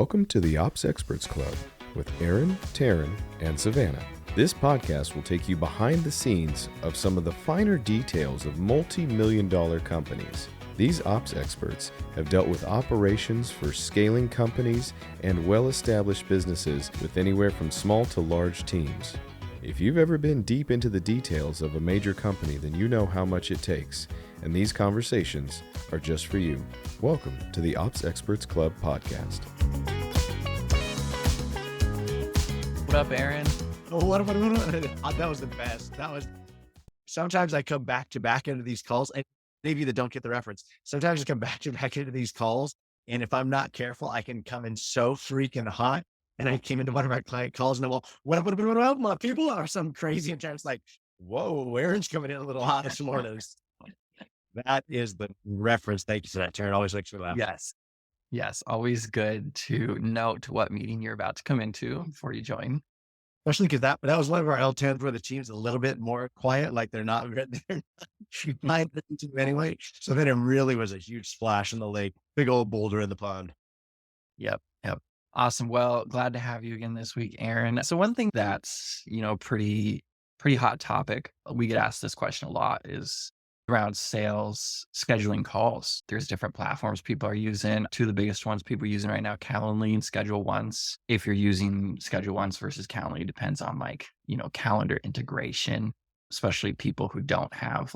Welcome to the Ops Experts Club with Aaron, Terryn, and Savannah. This podcast will take you behind the scenes of some of the finer details of multi-million-dollar companies. These ops experts have dealt with operations for scaling companies and well-established businesses with anywhere from small to large teams. If you've ever been deep into the details of a major company, then you know how much it takes, and these conversations are just for you. Welcome to the Ops Experts Club podcast. What up, Aaron? What? That was the best. Sometimes I come back to back into these calls, and any of you that don't get the reference, sometimes I come back to back into these calls, and if I'm not careful, I can come in so freaking hot. And I came into one of my client calls, and I'm all, what up, my people? Or something crazy. And it's like, whoa, Aaron's coming in a little hot this morning. That is the reference. Thank you for that, Terryn. Always makes me laugh. Yes. Always good to note what meeting you're about to come into before you join. Especially because that was one of our L10s where the team's a little bit more quiet, like they're not fine anyway. So then it really was a huge splash in the lake, big old boulder in the pond. Yep. Awesome. Well, glad to have you again this week, Aaron. So one thing that's, pretty hot topic, we get asked this question a lot, is around sales scheduling calls. There's different platforms people are using. Two of the biggest ones people are using right now, Calendly and Schedule Once. If you're using Schedule Once versus Calendly, it depends on calendar integration, especially people who don't have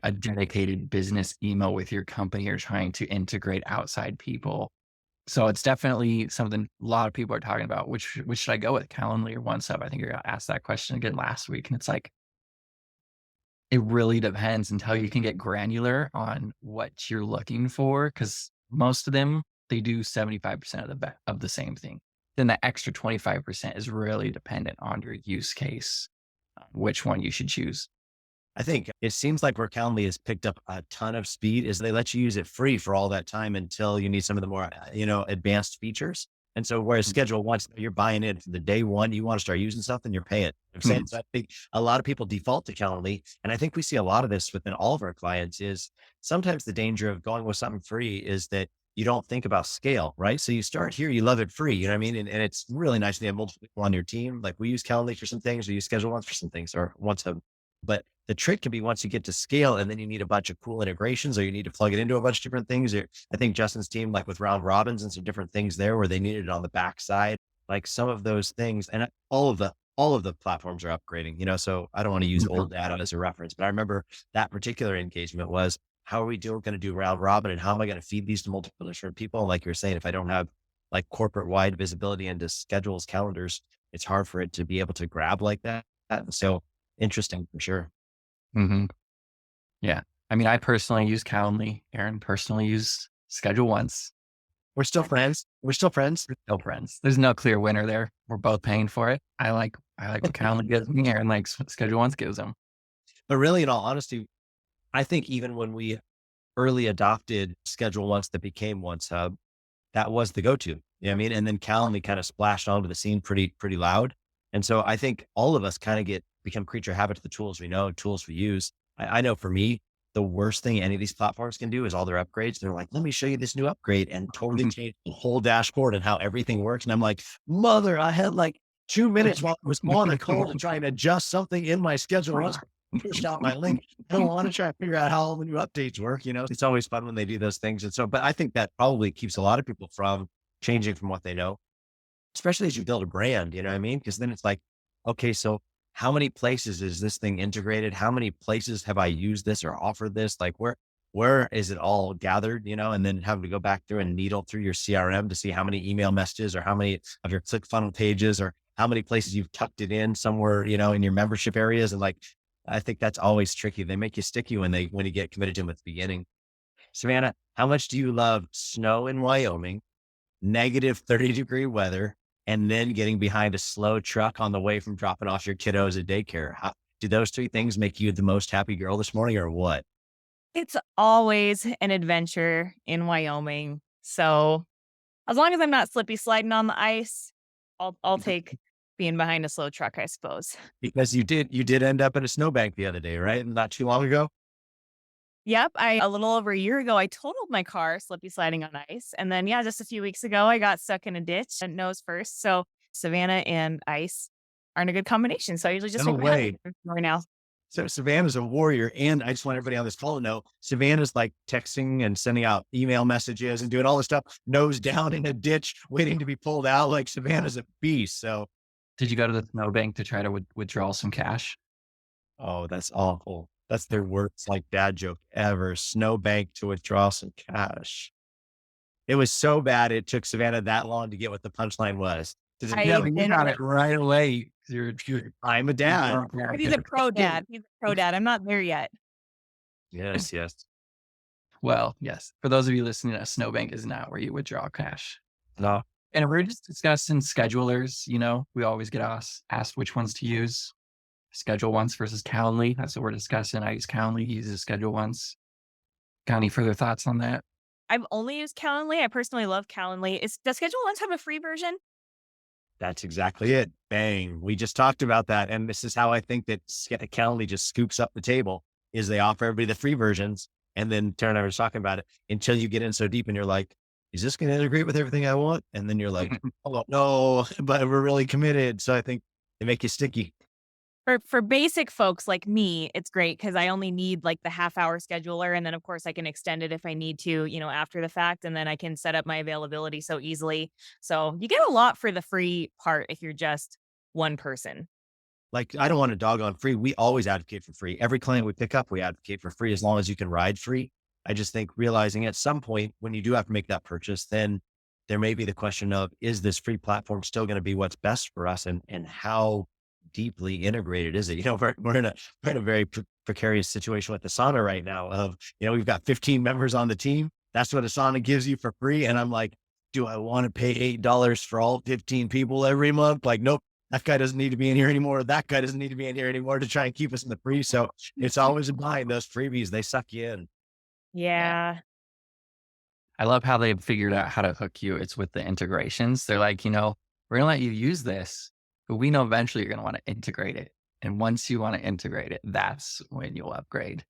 a dedicated business email with your company or trying to integrate outside people. So it's definitely something a lot of people are talking about. Which should I go with, Calendly or OneSub? I think you got asked that question again last week, and it's like, it really depends until you can get granular on what you're looking for, because most of them, they do 75% of the same thing. Then the extra 25% is really dependent on your use case, which one you should choose. I think it seems like where Calendly has picked up a ton of speed is they let you use it free for all that time until you need some of the more, advanced features. And so whereas Schedule Once, you're buying it from the day one, you want to start using something, you're paying. I'm saying, so I think a lot of people default to Calendly. And I think we see a lot of this within all of our clients is sometimes the danger of going with something free is that you don't think about scale, right? So you start here, you love it free, you know what I mean? And it's really nice to have multiple people on your team. Like we use Calendly for some things, we use Schedule Once for some things, or OneSub. But the trick can be once you get to scale and then you need a bunch of cool integrations or you need to plug it into a bunch of different things. I think Justin's team, like with round robins and some different things there where they needed it on the backside, like some of those things, and all of the platforms are upgrading, so I don't want to use old data as a reference, but I remember that particular engagement was, how are we going to do round robin and how am I going to feed these to multiple different people? And like you're saying, if I don't have like corporate wide visibility into schedules, calendars, it's hard for it to be able to grab like that. So interesting for sure. Mm-hmm. Yeah. I mean, I personally use Calendly. Aaron personally used Schedule Once. We're still friends. Still friends. There's no clear winner there. We're both paying for it. I like what Calendly gives me. Aaron likes what Schedule Once gives them. But really, in all honesty, I think even when we early adopted Schedule Once that became OneSub, that was the go-to. You know what I mean? And then Calendly kind of splashed onto the scene pretty loud. And so I think all of us kind of become creature habit to the tools we know, tools we use. I know for me, the worst thing any of these platforms can do is all their upgrades. They're like, let me show you this new upgrade and totally change the whole dashboard and how everything works. And I'm like, mother, I had like 2 minutes while I was on the call to try and adjust something in my schedule. Once I pushed out my link, I don't want to try and figure out how all the new updates work. It's always fun when they do those things. And so, but I think that probably keeps a lot of people from changing from what they know, especially as you build a brand, you know what I mean? Because then it's like, okay, so how many places is this thing integrated? How many places have I used this or offered this? Like where is it all gathered, and then having to go back through and needle through your CRM to see how many email messages or how many of your ClickFunnels pages or how many places you've tucked it in somewhere, in your membership areas. And I think that's always tricky. They make you sticky when you get committed to them at the beginning. Savannah, how much do you love snow in Wyoming, negative 30-degree weather, and then getting behind a slow truck on the way from dropping off your kiddos at daycare? Do those three things make you the most happy girl this morning or what? It's always an adventure in Wyoming. So as long as I'm not slippy sliding on the ice, I'll take being behind a slow truck, I suppose. Because you did end up in a snowbank the other day, right? Not too long ago. Yep. A little over a year ago, I totaled my car slippy sliding on ice. And then, yeah, just a few weeks ago, I got stuck in a ditch and nose first. So Savannah and ice aren't a good combination. So I usually just No make my head way. right now. So Savannah's a warrior. And I just want everybody on this call to know Savannah's like texting and sending out email messages and doing all this stuff, nose down in a ditch, waiting to be pulled out. Like Savannah's a beast. So, Did you go to the snowbank to try to withdraw some cash? oh, that's awful. That's their worst like dad joke ever. Snowbank to withdraw some cash. It was so bad. It took Savannah that long to get what the punchline was. Yeah, but you got it right away. I'm a dad. He's a pro dad. He's a pro dad. I'm not there yet. Yes, yes. Well, yes. For those of you listening, a snowbank is not where you withdraw cash. No. And we're just discussing schedulers. We always get asked which ones to use. Schedule once versus Calendly. That's what we're discussing. I use Calendly. He uses Schedule once. Got any further thoughts on that? I've only used Calendly. I personally love Calendly. Does Schedule Once have a free version? That's exactly it. Bang. We just talked about that. And this is how I think that Calendly just scoops up the table is they offer everybody the free versions. And then Terryn and I were talking about it until you get in so deep and you're like, is this going to integrate with everything I want? And then you're like, oh, no, but we're really committed. So I think they make you sticky. For basic folks like me, it's great because I only need like the half-hour scheduler. And then, of course, I can extend it if I need to, after the fact. And then I can set up my availability so easily. So you get a lot for the free part if you're just one person. Like, I don't want to dog on free. We always advocate for free. Every client we pick up, we advocate for free as long as you can ride free. I just think realizing at some point when you do have to make that purchase, then there may be the question of, is this free platform still going to be what's best for us? And how deeply integrated is it? We're in a very precarious situation with Asana right now of, we've got 15 members on the team. That's what Asana gives you for free. And I'm like, do I want to pay $8 for all 15 people every month? Like, nope, that guy doesn't need to be in here anymore. That guy doesn't need to be in here anymore to try and keep us in the free. So it's always buying those freebies. They suck you in. Yeah. I love how they've figured out how to hook you. It's with the integrations. They're like, we're going to let you use this, but we know eventually you're going to want to integrate it. And once you want to integrate it, that's when you'll upgrade.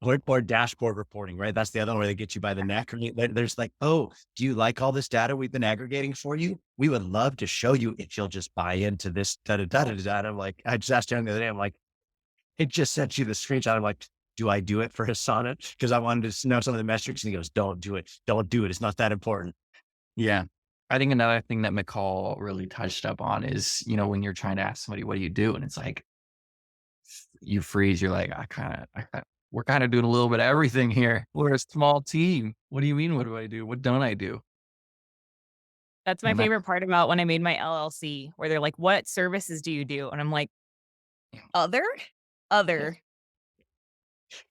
Or dashboard reporting, right? That's the other one where they get you by the neck. There's like, oh, do you like all this data we've been aggregating for you? We would love to show you if you'll just buy into this da-da-da-da-da. I'm like, I just asked him the other day, I'm like, it just sent you the screenshot. I'm like, do I do it for Asana? Because I wanted to know some of the metrics. And he goes, don't do it. Don't do it. It's not that important. Yeah. I think another thing that McCall really touched up on is, when you're trying to ask somebody, what do you do? And it's like, you freeze. You're like, we're kind of doing a little bit of everything here. We're a small team. What do you mean? What do I do? What don't I do? That's my favorite part about when I made my LLC, where they're like, what services do you do? And I'm like, other.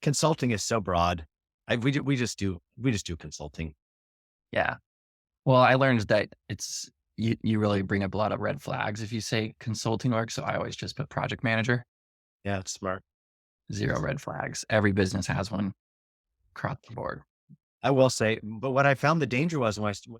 Consulting is so broad. We just do consulting. Yeah. Well, I learned that it's, you really bring up a lot of red flags if you say consulting work. So I always just put project manager. Yeah, it's smart. 0 red flags. Every business has one across the board. I will say, but what I found the danger was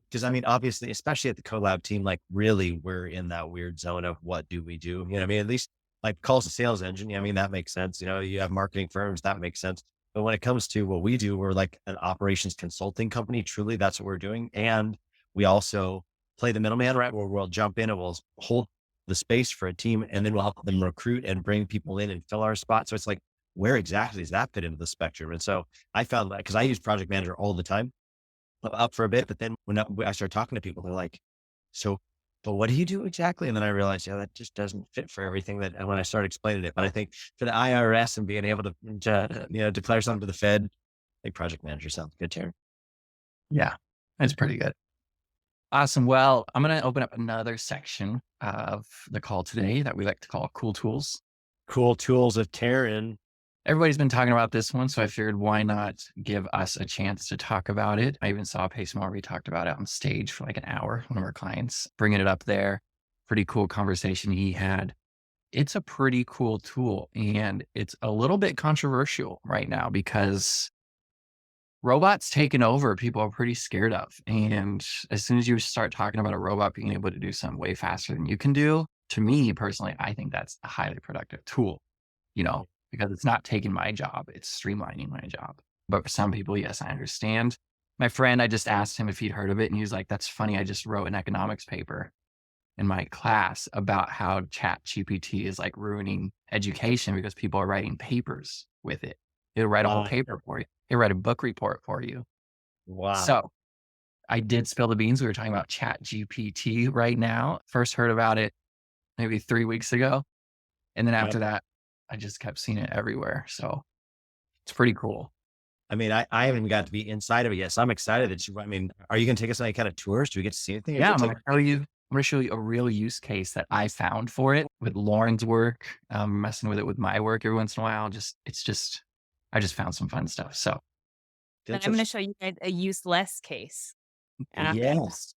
because obviously, especially at the Collab team, like really we're in that weird zone of what do we do? At least like calls to sales engine. That makes sense. You have marketing firms, that makes sense. But when it comes to what we do, we're like an operations consulting company. Truly, that's what we're doing. And we also play the middleman, right? Where we'll jump in and we'll hold the space for a team and then we'll help them recruit and bring people in and fill our spot. So it's like, where exactly does that fit into the spectrum? And so I found that because I use project manager all the time up for a bit, but then when I started talking to people, they're like, but what do you do exactly? And then I realized, that just doesn't fit for everything that when I started explaining it. But I think for the IRS and being able to declare something to the Fed, I think project manager sounds good, Terryn. Yeah, it's pretty good. Awesome. Well, I'm going to open up another section of the call today that we like to call Cool Tools. Cool Tools of Terryn. Everybody's been talking about this one, so I figured why not give us a chance to talk about it. I even saw Pace Morby talked about it on stage for like an hour, one of our clients, bringing it up there. Pretty cool conversation he had. It's a pretty cool tool, and it's a little bit controversial right now because robots taking over, people are pretty scared of. And as soon as you start talking about a robot being able to do something way faster than you can do, to me personally, I think that's a highly productive tool, because it's not taking my job, it's streamlining my job. But for some people, yes, I understand. My friend, I just asked him if he'd heard of it. And he was like, that's funny. I just wrote an economics paper in my class about how ChatGPT is like ruining education because people are writing papers with it. It'll write a whole paper for you. It'll write a book report for you. Wow. So I did spill the beans. We were talking about ChatGPT right now. First heard about it maybe 3 weeks ago. And then after that, I just kept seeing it everywhere. So it's pretty cool. I mean, I haven't even got to be inside of it yet. So I'm excited that are you going to take us on any kind of tours? Do we get to see anything? Yeah, I'm going to show you a real use case that I found for it with Lauren's work, messing with it with my work every once in a while. I just found some fun stuff. So then I'm going to show you guys a useless case. Yes.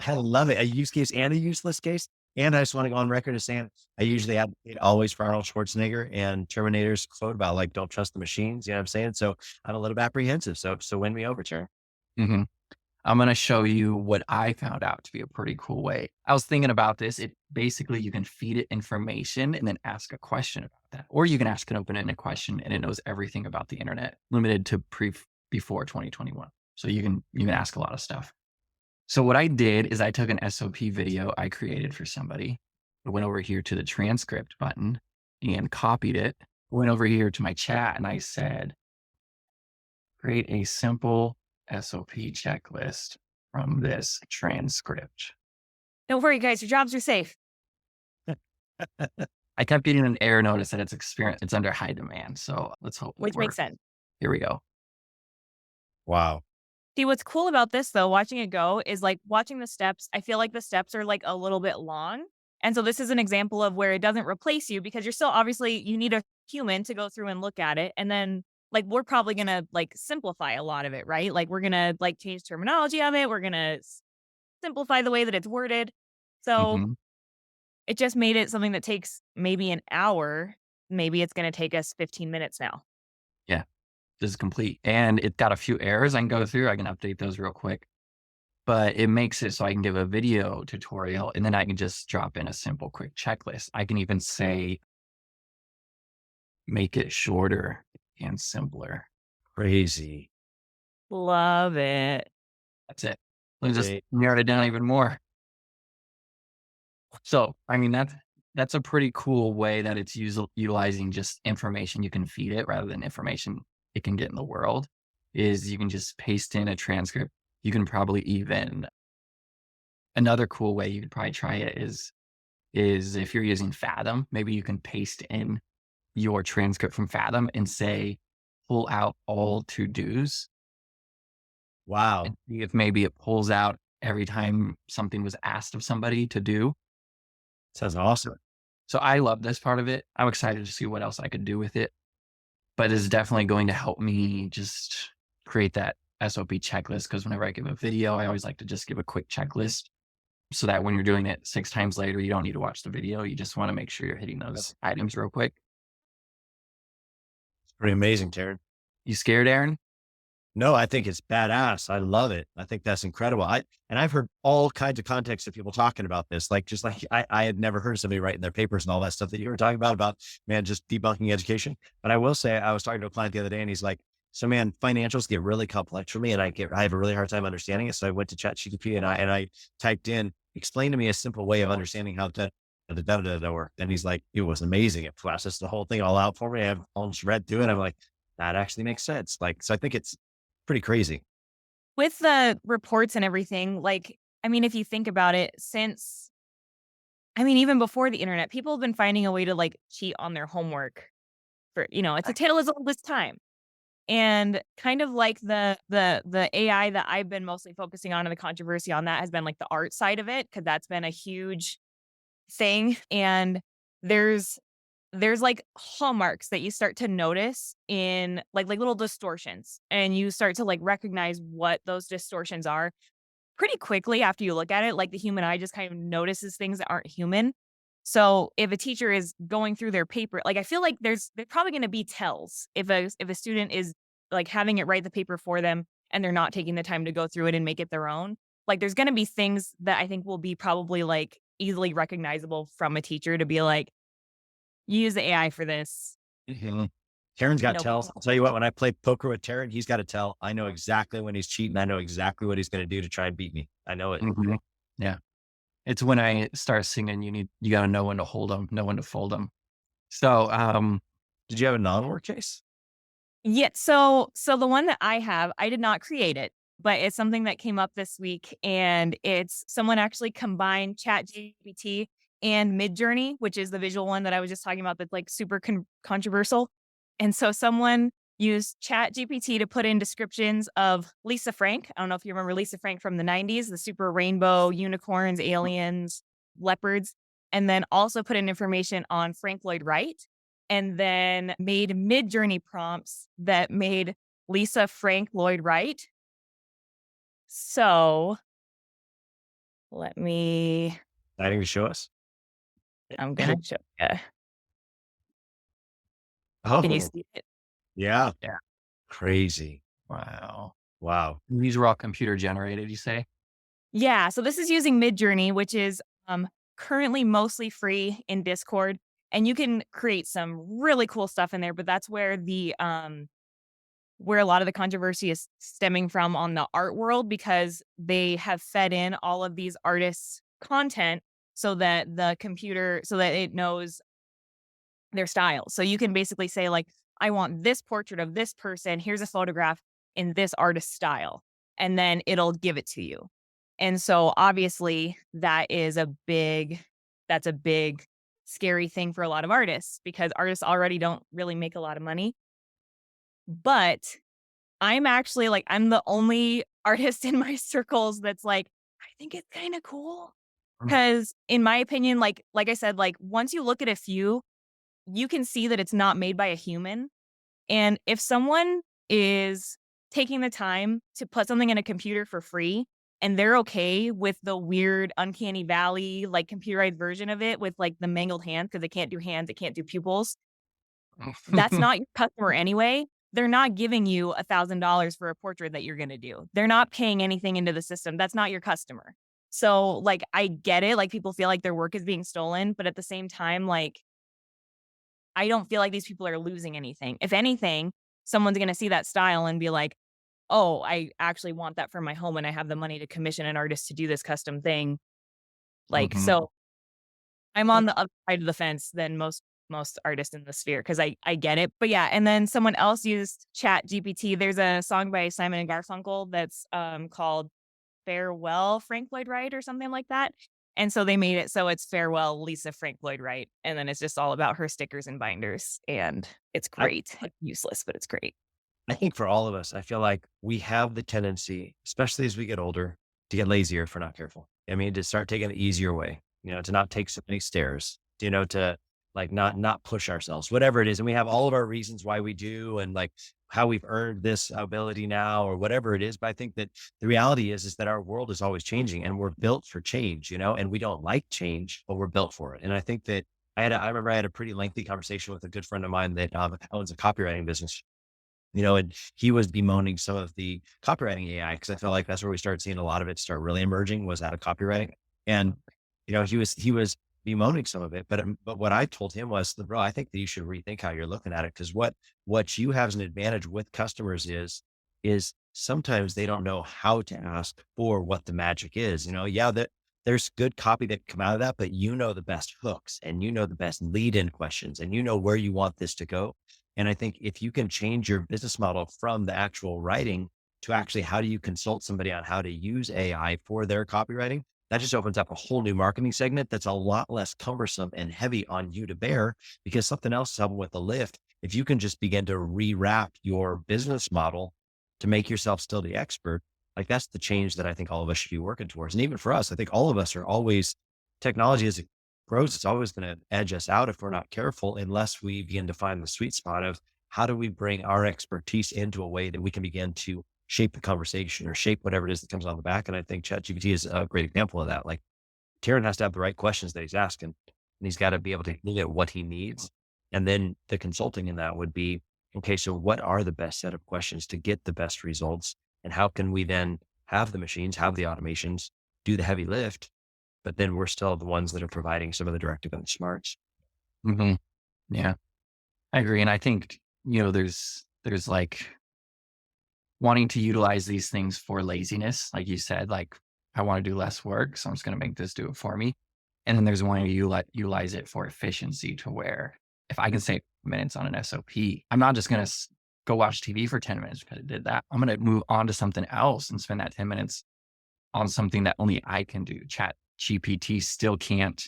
I love it. A use case and a useless case. And I just want to go on record as saying, I usually advocate always for Arnold Schwarzenegger and Terminator's quote about like, don't trust the machines. You know what I'm saying? So I'm a little bit apprehensive. So win me over, Terryn. Mm-hmm. I'm going to show you what I found out to be a pretty cool way. I was thinking about this. It basically, you can feed it information and then ask a question about that. Or you can ask an open-ended question and it knows everything about the internet, limited to before 2021. So you can ask a lot of stuff. So what I did is I took an SOP video I created for somebody. I went over here to the transcript button and copied it. Went over here to my chat and I said, create a simple SOP checklist from this transcript. Don't worry, guys. Your jobs are safe. I kept getting an error notice that it's under high demand. So let's hope. Which makes sense. Here we go. Wow. See, what's cool about this though, watching it go is like watching the steps. I feel like the steps are like a little bit long. And so this is an example of where it doesn't replace you because you're still obviously, you need a human to go through and look at it. And then like, we're probably going to like simplify a lot of it, right? Like we're going to like change terminology of it. We're going to simplify the way that it's worded. So it just made it something that takes maybe an hour. Maybe it's going to take us 15 minutes now. Yeah. This is complete. And it got a few errors I can go through. I can update those real quick. But it makes it so I can give a video tutorial and then I can just drop in a simple, quick checklist. I can even say, make it shorter and simpler. Crazy. Love it. That's it. Let me just narrow it down even more. So, I mean, that's a pretty cool way that it's utilizing just information you can feed it rather than information it can get in the world. Is you can just paste in a transcript. You can probably even, another cool way you could probably try it is if you're using Fathom, maybe you can paste in your transcript from Fathom and say, pull out all to-dos. Wow. And see if maybe it pulls out every time something was asked of somebody to do. Sounds awesome. So I love this part of it. I'm excited to see what else I could do with it. But it's definitely going to help me just create that SOP checklist. Because whenever I give a video, I always like to just give a quick checklist so that when you're doing it 6 times later, you don't need to watch the video. You just want to make sure you're hitting those items real quick. It's pretty amazing, Terryn. You scared, Aaron? No, I think it's badass. I love it. I think that's incredible. I've heard all kinds of contexts of people talking about this. Like, just like I had never heard somebody writing their papers and all that stuff that you were talking about, man, just debunking education. But I will say, I was talking to a client the other day and he's like, so man, financials get really complex for me and I have a really hard time understanding it. So I went to ChatGPT and I typed in, explain to me a simple way of understanding how to work. And he's like, it was amazing. It processed the whole thing all out for me. I've almost read through it. I'm like, that actually makes sense. Like, so I think it's pretty crazy. With the reports and everything, like, I mean, if you think about it, even before the internet, people have been finding a way to like cheat on their homework for, it's a tale as old as time. And kind of like the AI that I've been mostly focusing on and the controversy on that has been like the art side of it, because that's been a huge thing. And there's like hallmarks that you start to notice in like little distortions, and you start to like recognize what those distortions are pretty quickly after you look at it. Like the human eye just kind of notices things that aren't human. So if a teacher is going through their paper, like I feel like there's probably going to be tells if a student is like having it write the paper for them and they're not taking the time to go through it and make it their own. Like there's going to be things that I think will be probably like easily recognizable from a teacher to be like, use the AI for this. Mm-hmm. Terryn's got No tells. problem. I'll tell you what, when I play poker with Terryn, he's got a tell. I know exactly when he's cheating. I know exactly what he's going to do to try and beat me. I know it. Mhm. Yeah. It's when I start singing, you got to know when to hold them, know when to fold them. So, Did you have a non-work case? Yeah. So the one that I have, I did not create it, but it's something that came up this week, and it's someone actually combined ChatGPT and Midjourney, which is the visual one that I was just talking about that's like super controversial. And so someone used ChatGPT to put in descriptions of Lisa Frank. I don't know if you remember Lisa Frank from the 90s, the super rainbow unicorns, aliens, leopards, and then also put in information on Frank Lloyd Wright, and then made Midjourney prompts that made Lisa Frank Lloyd Wright. So let me, Exciting to show us. I'm going to show you. Oh, Can you see it? yeah. Yeah. Crazy. wow. Wow. These are all computer generated, you say? Yeah. So this is using Midjourney, which is currently mostly free in Discord. And you can create some really cool stuff in there, but that's where where a lot of the controversy is stemming from on the art world, because they have fed in all of these artists' content so that so that it knows their style. So you can basically say, like, I want this portrait of this person. Here's a photograph in this artist style. And then it'll give it to you. And so obviously that's a big scary thing for a lot of artists, because artists already don't really make a lot of money. But I'm actually like, I'm the only artist in my circles that's like, I think it's kind of cool. Because in my opinion, like I said, like once you look at a few, you can see that it's not made by a human. And if someone is taking the time to put something in a computer for free, and they're okay with the weird uncanny valley, like computerized version of it with like the mangled hands, because it can't do hands, it can't do pupils, that's not your customer anyway. They're not giving you $1,000 for a portrait that you're going to do. They're not paying anything into the system. That's not your customer. So like, I get it. Like people feel like their work is being stolen, but at the same time, like, I don't feel like these people are losing anything. If anything, someone's going to see that style and be like, oh, I actually want that for my home, and I have the money to commission an artist to do this custom thing. Like, Mhm. so I'm on the other side of the fence than most artists in the sphere, because I get it. But yeah, and then someone else used Chat GPT. There's a song by Simon and Garfunkel that's called Farewell Frank Lloyd Wright or something like that. And so they made it so it's Farewell Lisa Frank Lloyd Wright. And then it's just all about her stickers and binders. And it's great. It's useless, but it's great. I think for all of us, I feel like we have the tendency, especially as we get older, to get lazier if we're not careful. I mean, to start taking the easier way, to not take so many stairs, to like not push ourselves, whatever it is. And we have all of our reasons why we do, and like how we've earned this ability now or whatever it is. But I think that the reality is that our world is always changing, and we're built for change, and we don't like change, but we're built for it. And I think that I remember I had a pretty lengthy conversation with a good friend of mine that owns a copywriting business, and he was bemoaning some of the copywriting AI, because I felt like that's where we started seeing a lot of it start really emerging, was out of copywriting. And, he was bemoaning some of it, but what I told him was, bro, I think that you should rethink how you're looking at it. Cause what you have as an advantage with customers is sometimes they don't know how to ask for what the magic is. Yeah, that there's good copy that come out of that, but the best hooks, and the best lead in questions, and where you want this to go. And I think if you can change your business model from the actual writing to actually how do you consult somebody on how to use AI for their copywriting, that just opens up a whole new marketing segment that's a lot less cumbersome and heavy on you to bear, because something else is helping with the lift. If you can just begin to rewrap your business model to make yourself still the expert, like that's the change that I think all of us should be working towards. And even for us, I think all of us are always, technology as it grows, it's always going to edge us out if we're not careful, unless we begin to find the sweet spot of how do we bring our expertise into a way that we can begin to shape the conversation or shape whatever it is that comes on the back. And I think ChatGPT is a great example of that. Like Terryn has to have the right questions that he's asking, and he's got to be able to look at what he needs. And then the consulting in that would be, okay, so what are the best set of questions to get the best results? And how can we then have the machines, have the automations, do the heavy lift, but then we're still the ones that are providing some of the directive and the smarts. Mhm. Yeah, I agree. And I think there's like wanting to utilize these things for laziness. Like you said, like, I want to do less work, so I'm just going to make this do it for me. And then there's wanting to utilize it for efficiency, to where if I can save minutes on an SOP, I'm not just going to go watch TV for 10 minutes because I did that. I'm going to move on to something else and spend that 10 minutes on something that only I can do. ChatGPT still can't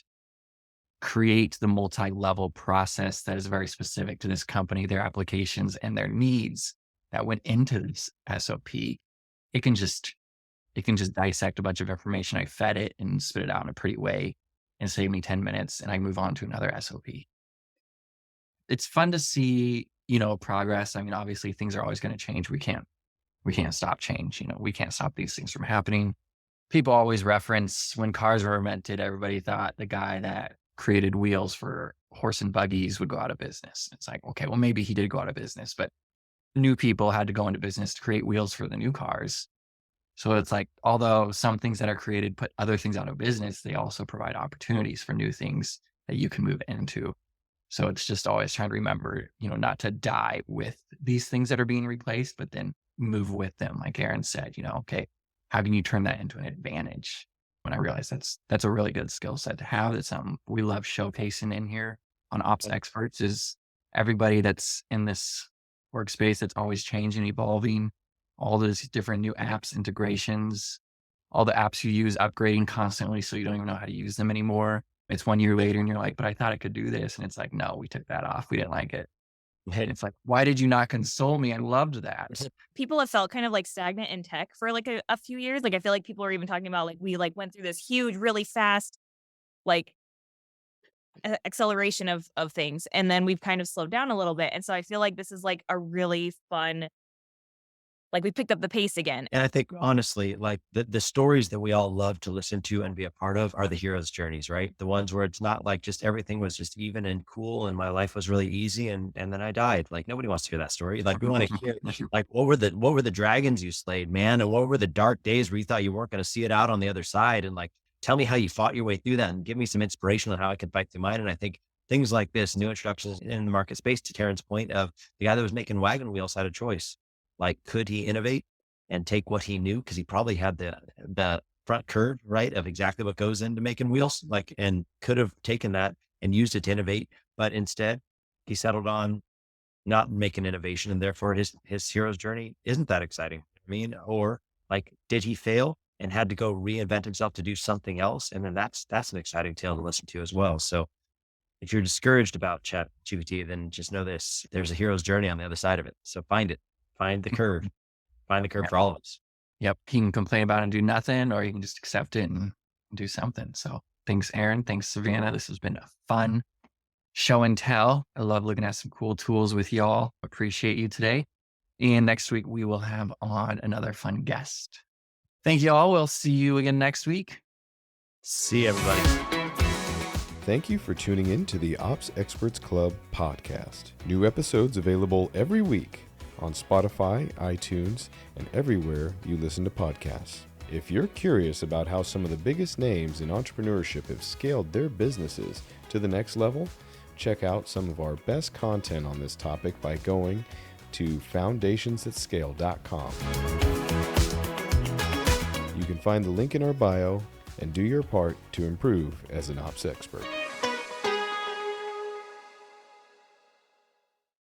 create the multi-level process that is very specific to this company, their applications, and their needs that went into this SOP. It can just dissect a bunch of information. I fed it and spit it out in a pretty way and save me 10 minutes, and I move on to another SOP. It's fun to see, progress. I mean, obviously things are always going to change. We can't stop change. We can't stop these things from happening. People always reference when cars were invented, everybody thought the guy that created wheels for horse and buggies would go out of business. It's like, okay, well, maybe he did go out of business, but new people had to go into business to create wheels for the new cars. So it's like, although some things that are created put other things out of business, they also provide opportunities for new things that you can move into. So it's just always trying to remember, not to die with these things that are being replaced, but then move with them. Like Aaron said, okay, how can you turn that into an advantage? When I realized that's a really good skill set to have. That's something we love showcasing in here on Ops Experts, is everybody that's in this workspace that's always changing, evolving, all those different new apps, integrations, all the apps you use, upgrading constantly so you don't even know how to use them anymore. It's 1 year later and you're like, but I thought I could do this. And it's like, no, we took that off. We didn't like it. And it's like, why did you not console me? I loved that. People have felt kind of like stagnant in tech for like a few years. Like, I feel like people are even talking about, like, we like went through this huge, really fast, like acceleration of things. And then we've kind of slowed down a little bit. And so I feel like this is like a really fun, like, we picked up the pace again. And I think honestly, like the stories that we all love to listen to and be a part of are the hero's journeys, right? The ones where it's not like just everything was just even and cool and my life was really easy and then I died. Like, nobody wants to hear that story. Like, we want to hear, like, what were the dragons you slayed, man? And what were the dark days where you thought you weren't going to see it out on the other side? And like, tell me how you fought your way through that and give me some inspiration on how I can fight through mine. And I think things like this, new introductions in the market space, to Terryn's point of the guy that was making wagon wheels had a choice. Like, could he innovate and take what he knew? Because he probably had the front curve, right, of exactly what goes into making wheels, like, and could have taken that and used it to innovate. But instead, he settled on not making innovation. And therefore his hero's journey isn't that exciting. I mean, or like, did he fail and had to go reinvent himself to do something else? And then that's an exciting tale to listen to as well. So if you're discouraged about ChatGPT, then just know this: there's a hero's journey on the other side of it. So find it. Find the curve. Find the curve for all of us. Yep. He can complain about it and do nothing, or he can just accept it and do something. So thanks, Aaron. Thanks, Savannah. This has been a fun show and tell. I love looking at some cool tools with y'all. Appreciate you today. And next week, we will have on another fun guest. Thank you all. We'll see you again next week. See everybody. Thank you for tuning in to the Ops Experts Club podcast. New episodes available every week on Spotify, iTunes, and everywhere you listen to podcasts. If you're curious about how some of the biggest names in entrepreneurship have scaled their businesses to the next level, check out some of our best content on this topic by going to foundationsthatscale.com. You can find the link in our bio and do your part to improve as an ops expert.